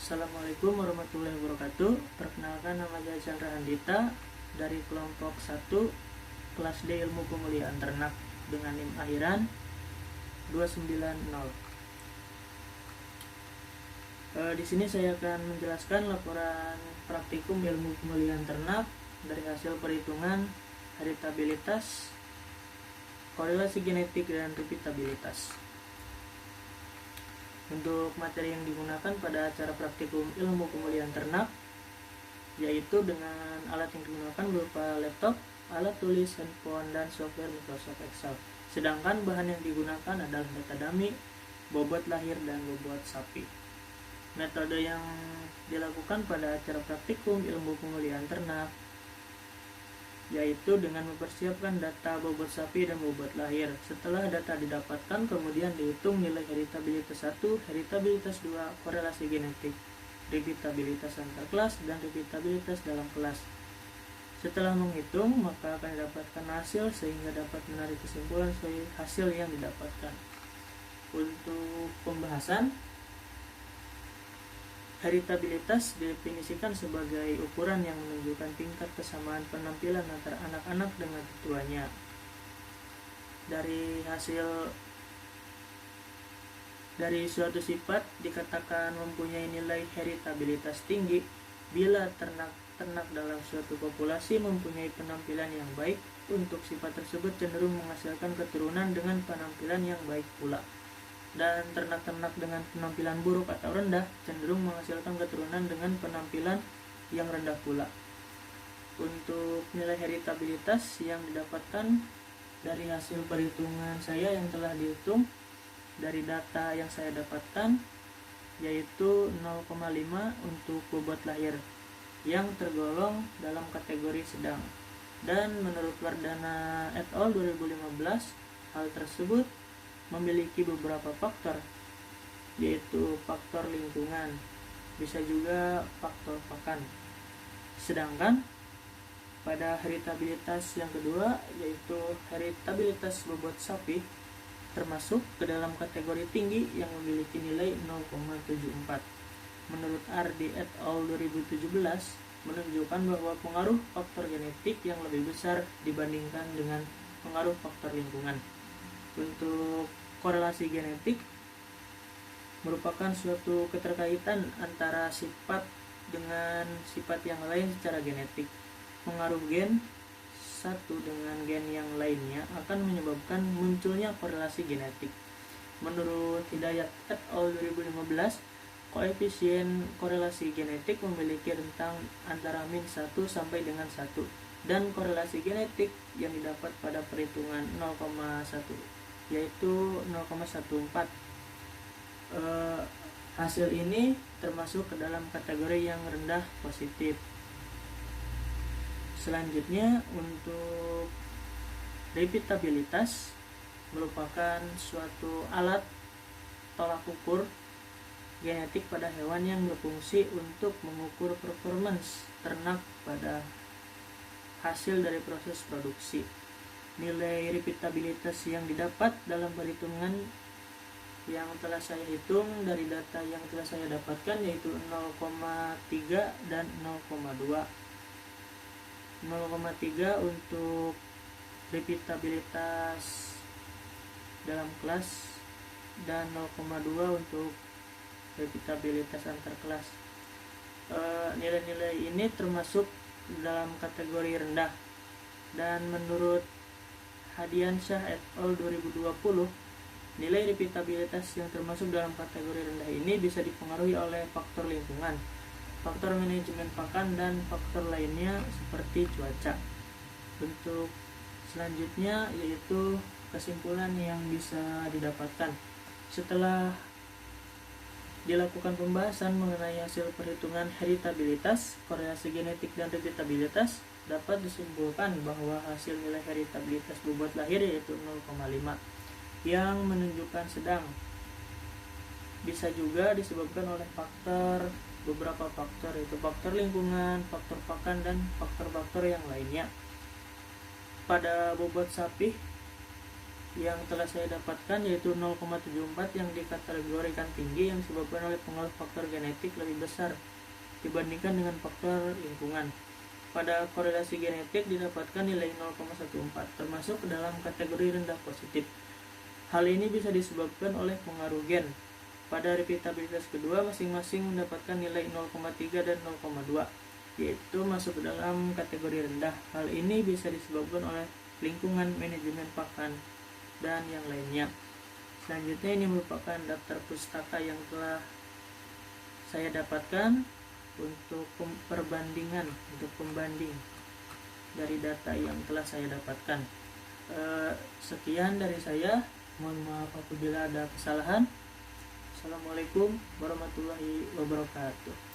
Assalamualaikum warahmatullahi wabarakatuh. Perkenalkan, nama saya Chandra Handita dari kelompok 1 kelas D Ilmu Pemulihan Ternak dengan NIM akhiran 290. Di sini saya akan menjelaskan laporan praktikum ilmu pemulihan ternak dari hasil perhitungan heritabilitas, korelasi genetik, dan repeatabilitas. Untuk materi yang digunakan pada acara praktikum ilmu pemulihan ternak yaitu dengan alat yang digunakan berupa laptop, alat tulis, handphone, dan software Microsoft Excel. Sedangkan bahan yang digunakan adalah data dummy, bobot lahir, dan bobot sapi. Metode yang dilakukan pada acara praktikum ilmu pemulihan ternak yaitu dengan mempersiapkan data bobot sapi dan bobot lahir. Setelah data didapatkan, kemudian dihitung nilai heritabilitas 1, heritabilitas 2, korelasi genetik, repeatabilitas antar kelas, dan repeatabilitas dalam kelas. Setelah menghitung, maka akan didapatkan hasil sehingga dapat menarik kesimpulan sesuai hasil yang didapatkan. Untuk pembahasan, heritabilitas didefinisikan sebagai ukuran yang menunjukkan tingkat kesamaan penampilan antara anak-anak dengan tuanya. Dari suatu sifat dikatakan mempunyai nilai heritabilitas tinggi bila ternak dalam suatu populasi mempunyai penampilan yang baik. Untuk sifat tersebut cenderung menghasilkan keturunan dengan penampilan yang baik pula. Dan ternak-ternak dengan penampilan buruk atau rendah cenderung menghasilkan keturunan dengan penampilan yang rendah pula. Untuk nilai heritabilitas yang didapatkan dari hasil perhitungan saya yang telah dihitung dari data yang saya dapatkan yaitu 0,5 untuk bobot lahir yang tergolong dalam kategori sedang. Dan menurut Wardana et al. 2015, hal tersebut memiliki beberapa faktor, yaitu faktor lingkungan, bisa juga faktor pakan. Sedangkan pada heritabilitas yang kedua, yaitu heritabilitas bobot sapi, termasuk ke dalam kategori tinggi yang memiliki nilai 0,74. Menurut Ardi et al. 2017 menunjukkan bahwa pengaruh faktor genetik yang lebih besar dibandingkan dengan pengaruh faktor lingkungan. Untuk korelasi genetik merupakan suatu keterkaitan antara sifat dengan sifat yang lain secara genetik. Pengaruh gen satu dengan gen yang lainnya akan menyebabkan munculnya korelasi genetik. Menurut Hidayat et al. 2015, koefisien korelasi genetik memiliki rentang antara -1 sampai dengan 1, dan korelasi genetik yang didapat pada perhitungan 0,1 yaitu 0,14. Hasil ini termasuk ke dalam kategori yang rendah positif. Selanjutnya, untuk repeatabilitas merupakan suatu alat tolak ukur genetik pada hewan yang berfungsi untuk mengukur performance ternak pada hasil dari proses produksi. Nilai repeatabilitas yang didapat dalam perhitungan yang telah saya hitung dari data yang telah saya dapatkan yaitu 0,3 dan 0,2. 0,3 untuk repeatabilitas dalam kelas dan 0,2 untuk repeatabilitas antar kelas. Nilai-nilai ini termasuk dalam kategori rendah, dan menurut Hadiansyah et al. 2020, nilai repeatabilitas yang termasuk dalam kategori rendah ini bisa dipengaruhi oleh faktor lingkungan, faktor manajemen pakan, dan faktor lainnya seperti cuaca. Bentuk selanjutnya yaitu kesimpulan yang bisa didapatkan setelah dilakukan pembahasan mengenai hasil perhitungan heritabilitas, korelasi genetik, dan repeatabilitas. Dapat disimpulkan bahwa hasil nilai heritabilitas bobot lahir yaitu 0,5 yang menunjukkan sedang. Bisa juga disebabkan oleh beberapa faktor, yaitu faktor lingkungan, faktor pakan, dan faktor-faktor yang lainnya. Pada bobot sapi yang telah saya dapatkan yaitu 0,74 yang dikategorikan tinggi yang disebabkan oleh pengaruh faktor genetik lebih besar dibandingkan dengan faktor lingkungan. Pada korelasi genetik didapatkan nilai 0,14 termasuk dalam kategori rendah positif. Hal ini bisa disebabkan oleh pengaruh gen. Pada repeatabilitas kedua masing-masing mendapatkan nilai 0,3 dan 0,2 yaitu masuk ke dalam kategori rendah. Hal ini bisa disebabkan oleh lingkungan, manajemen pakan, dan yang lainnya. Selanjutnya ini merupakan daftar pustaka yang telah saya dapatkan untuk perbandingan, untuk pembanding dari data yang telah saya dapatkan. Sekian dari saya, mohon maaf apabila ada kesalahan. Assalamualaikum warahmatullahi wabarakatuh.